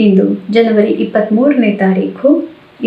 ಇಂದು ಜನವರಿ 23ನೇ ತಾರೀಕು.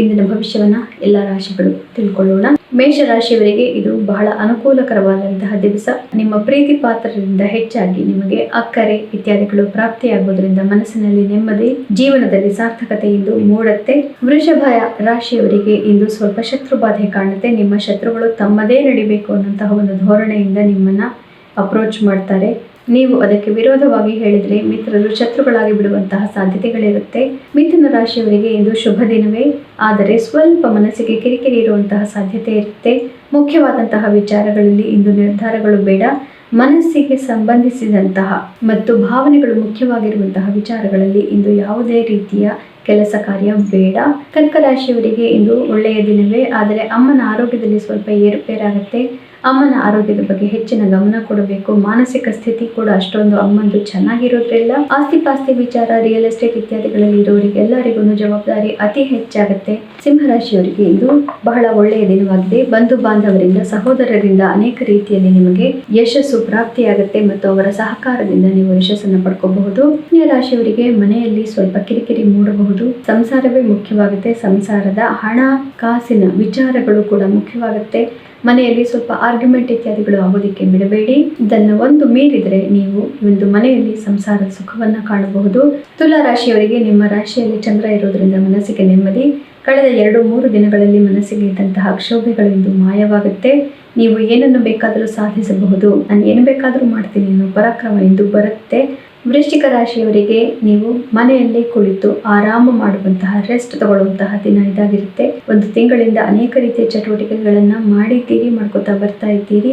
ಇಂದಿನ ಭವಿಷ್ಯವನ್ನ ಎಲ್ಲ ರಾಶಿಗಳು ತಿಳ್ಕೊಳ್ಳೋಣ. ಮೇಷರಾಶಿಯವರಿಗೆ ಇದು ಬಹಳ ಅನುಕೂಲಕರವಾದಂತಹ ದಿವಸ. ನಿಮ್ಮ ಪ್ರೀತಿ ಪಾತ್ರರಿಂದ ಹೆಚ್ಚಾಗಿ ನಿಮಗೆ ಅಕ್ಕರೆ ಇತ್ಯಾದಿಗಳು ಪ್ರಾಪ್ತಿಯಾಗುವುದರಿಂದ ಮನಸ್ಸಿನಲ್ಲಿ ನೆಮ್ಮದಿ, ಜೀವನದಲ್ಲಿ ಸಾರ್ಥಕತೆ ಇಂದು ಮೂಡುತ್ತೆ. ವೃಷಭ ರಾಶಿಯವರಿಗೆ ಇಂದು ಸ್ವಲ್ಪ ಶತ್ರು ಬಾಧೆ ಕಾಣುತ್ತೆ. ನಿಮ್ಮ ಶತ್ರುಗಳು ತಮ್ಮದೇ ನಡಿಬೇಕು ಅನ್ನುವಂತಹ ಒಂದು ಧೋರಣೆಯಿಂದ ನಿಮ್ಮನ್ನ ಅಪ್ರೋಚ್ ಮಾಡ್ತಾರೆ. ನೀವು ಅದಕ್ಕೆ ವಿರೋಧವಾಗಿ ಹೇಳಿದರೆ ಮಿತ್ರರು ಶತ್ರುಗಳಾಗಿ ಬಿಡುವಂತಹ ಸಾಧ್ಯತೆಗಳಿರುತ್ತೆ. ಮಿಥುನ ರಾಶಿಯವರಿಗೆ ಇಂದು ಶುಭ ದಿನವೇ, ಆದರೆ ಸ್ವಲ್ಪ ಮನಸ್ಸಿಗೆ ಕಿರಿಕಿರಿ ಇರುವಂತಹ ಸಾಧ್ಯತೆ ಇರುತ್ತೆ. ಮುಖ್ಯವಾದಂತಹ ವಿಚಾರಗಳಲ್ಲಿ ಇಂದು ನಿರ್ಧಾರಗಳು ಬೇಡ. ಮನಸ್ಸಿಗೆ ಸಂಬಂಧಿಸಿದಂತಹ ಮತ್ತು ಭಾವನೆಗಳು ಮುಖ್ಯವಾಗಿರುವಂತಹ ವಿಚಾರಗಳಲ್ಲಿ ಇಂದು ಯಾವುದೇ ರೀತಿಯ ಕೆಲಸ ಕಾರ್ಯ ಬೇಡ. ಕರ್ಕ ರಾಶಿಯವರಿಗೆ ಇಂದು ಒಳ್ಳೆಯ ದಿನವೇ, ಆದರೆ ಅಮ್ಮನ ಆರೋಗ್ಯದಲ್ಲಿ ಸ್ವಲ್ಪ ಏರುಪೇರಾಗುತ್ತೆ. ಅಮ್ಮನ ಆರೋಗ್ಯದ ಬಗ್ಗೆ ಹೆಚ್ಚಿನ ಗಮನ ಕೊಡಬೇಕು. ಮಾನಸಿಕ ಸ್ಥಿತಿ ಕೂಡ ಅಷ್ಟೊಂದು ಅಮ್ಮಂದು ಚೆನ್ನಾಗಿರೋದ್ರಿಲ್ಲ. ಆಸ್ತಿ ಪಾಸ್ತಿ ವಿಚಾರ, ರಿಯಲ್ ಎಸ್ಟೇಟ್ ಇತ್ಯಾದಿಗಳಲ್ಲಿ ಇರೋರಿಗೆ ಎಲ್ಲರಿಗೂ ಜವಾಬ್ದಾರಿ ಅತಿ ಹೆಚ್ಚಾಗುತ್ತೆ. ಸಿಂಹರಾಶಿಯವರಿಗೆ ಇದು ಬಹಳ ಒಳ್ಳೆಯ ದಿನವಾಗಿದೆ. ಬಂಧು ಬಾಂಧವರಿಂದ, ಸಹೋದರರಿಂದ ಅನೇಕ ರೀತಿಯಲ್ಲಿ ನಿಮಗೆ ಯಶಸ್ಸು ಪ್ರಾಪ್ತಿಯಾಗುತ್ತೆ ಮತ್ತು ಅವರ ಸಹಕಾರದಿಂದ ನೀವು ಯಶಸ್ಸನ್ನು ಪಡ್ಕೋಬಹುದು. ಕನ್ಯಾ ರಾಶಿಯವರಿಗೆ ಮನೆಯಲ್ಲಿ ಸ್ವಲ್ಪ ಕಿರಿಕಿರಿ ಮೂಡಬಹುದು. ಸಂಸಾರವೇ ಮುಖ್ಯವಾಗುತ್ತೆ. ಸಂಸಾರದ ಹಣ ಕಾಸಿನ ವಿಚಾರಗಳು ಕೂಡ ಮುಖ್ಯವಾಗುತ್ತೆ. ಮನೆಯಲ್ಲಿ ಸ್ವಲ್ಪ ಆರ್ಗ್ಯುಮೆಂಟ್ ಇತ್ಯಾದಿಗಳು ಆಗೋದಿಕ್ಕೆ ಬಿಡಬೇಡಿ. ಇದನ್ನು ಒಂದು ಮೀರಿದರೆ ನೀವು ಒಂದು ಮನೆಯಲ್ಲಿ ಸಂಸಾರದ ಸುಖವನ್ನ ಕಾಣಬಹುದು. ತುಲಾ ರಾಶಿಯವರಿಗೆ ನಿಮ್ಮ ರಾಶಿಯಲ್ಲಿ ಚಂದ್ರ ಇರೋದ್ರಿಂದ ಮನಸ್ಸಿಗೆ ನೆಮ್ಮದಿ. ಕಳೆದ 2-3 ದಿನಗಳಲ್ಲಿ ಮನಸ್ಸಿಗೆ ಇದ್ದಂತಹ ಕ್ಷೋಭೆಗಳು ಇಂದು ಮಾಯವಾಗುತ್ತೆ. ನೀವು ಏನನ್ನು ಬೇಕಾದರೂ ಸಾಧಿಸಬಹುದು. ನಾನು ಏನು ಬೇಕಾದರೂ ಮಾಡ್ತೀನಿ ಅನ್ನೋ ಪರಾಕ್ರಮ ಇಂದು ಬರುತ್ತೆ. ವೃಶ್ಚಿಕ ರಾಶಿಯವರಿಗೆ ನೀವು ಮನೆಯಲ್ಲೇ ಕುಳಿತು ಆರಾಮ ಮಾಡುವಂತಹ, ರೆಸ್ಟ್ ತಗೊಳ್ಳುವಂತಹ ದಿನ ಇದಾಗಿರುತ್ತೆ. ಒಂದು ತಿಂಗಳಿಂದ ಅನೇಕ ರೀತಿಯ ಚಟುವಟಿಕೆಗಳನ್ನ ಮಾಡ್ಕೋತಾ ಬರ್ತಾ ಇದ್ದೀರಿ.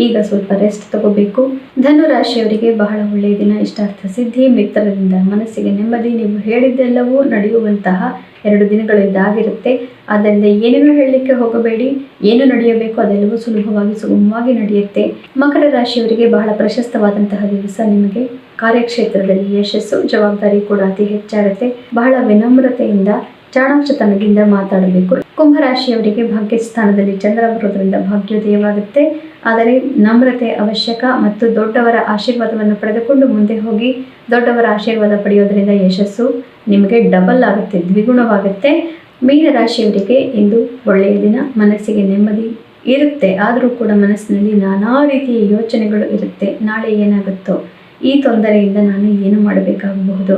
ಈಗ ಸ್ವಲ್ಪ ರೆಸ್ಟ್ ತಗೋಬೇಕು. ಧನು ರಾಶಿಯವರಿಗೆ ಬಹಳ ಒಳ್ಳೆಯ ದಿನ. ಇಷ್ಟಾರ್ಥ ಸಿದ್ಧಿ, ಮಿತ್ರರಿಂದ ಮನಸ್ಸಿಗೆ ನೆಮ್ಮದಿ. ನೀವು ಹೇಳಿದ್ದೆಲ್ಲವೂ ನಡೆಯುವಂತಹ 2 ದಿನಗಳು ಇದಾಗಿರುತ್ತೆ. ಆದ್ದರಿಂದ ಏನೇನು ಹೇಳಲಿಕ್ಕೆ ಹೋಗಬೇಡಿ. ಏನು ನಡೆಯಬೇಕು ಅದೆಲ್ಲವೂ ಸುಲಭವಾಗಿ ಸುಗಮವಾಗಿ ನಡೆಯುತ್ತೆ. ಮಕರ ರಾಶಿಯವರಿಗೆ ಬಹಳ ಪ್ರಶಸ್ತವಾದಂತಹ ದಿವಸ. ನಿಮಗೆ ಕಾರ್ಯಕ್ಷೇತ್ರದಲ್ಲಿ ಯಶಸ್ಸು, ಜವಾಬ್ದಾರಿ ಕೂಡ ಅತಿ ಹೆಚ್ಚಾಗುತ್ತೆ. ಬಹಳ ವಿನಮ್ರತೆಯಿಂದ, ಚಾಣಾಕ್ಷತನದಿಂದ ಮಾತಾಡಬೇಕು. ಕುಂಭರಾಶಿಯವರಿಗೆ ಭಾಗ್ಯ ಸ್ಥಾನದಲ್ಲಿ ಚಂದ್ರ ಬರೋದ್ರಿಂದ ಭಾಗ್ಯೋದಯವಾಗುತ್ತೆ. ಆದರೆ ನಮ್ರತೆ ಅವಶ್ಯಕ ಮತ್ತು ದೊಡ್ಡವರ ಆಶೀರ್ವಾದವನ್ನು ಪಡೆದುಕೊಂಡು ಮುಂದೆ ಹೋಗಿ. ದೊಡ್ಡವರ ಆಶೀರ್ವಾದ ಪಡೆಯೋದ್ರಿಂದ ಯಶಸ್ಸು ನಿಮಗೆ ಡಬಲ್ ಆಗುತ್ತೆ, ದ್ವಿಗುಣವಾಗುತ್ತೆ. ಮೀನ ರಾಶಿಯವರಿಗೆ ಇಂದು ಒಳ್ಳೆಯ ದಿನ. ಮನಸ್ಸಿಗೆ ನೆಮ್ಮದಿ ಇರುತ್ತೆ, ಆದರೂ ಕೂಡ ಮನಸ್ಸಿನಲ್ಲಿ ನಾನಾ ರೀತಿಯ ಯೋಚನೆಗಳು ಇರುತ್ತೆ. ನಾಳೆ ಏನಾಗುತ್ತೋ, ಈ ತೊಂದರೆಯಿಂದ ನಾನು ಏನು ಮಾಡಬೇಕಾಗಬಹುದು,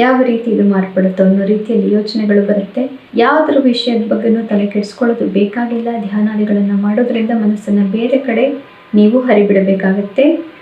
ಯಾವ ರೀತಿ ಇದು ಮಾರ್ಪಡುತ್ತೋ ಅನ್ನೋ ರೀತಿಯಲ್ಲಿ ಯೋಚನೆಗಳು ಬರುತ್ತೆ. ಯಾವುದರ ವಿಷಯದ ಬಗ್ಗೆನೂ ತಲೆ ಕೆಡಿಸ್ಕೊಳ್ಳೋದು ಬೇಕಾಗಿಲ್ಲ. ಧ್ಯಾನಾದಿಗಳನ್ನು ಮಾಡೋದ್ರಿಂದ ಮನಸ್ಸನ್ನು ಬೇರೆ ಕಡೆ ನೀವು ಹರಿಬಿಡಬೇಕಾಗತ್ತೆ.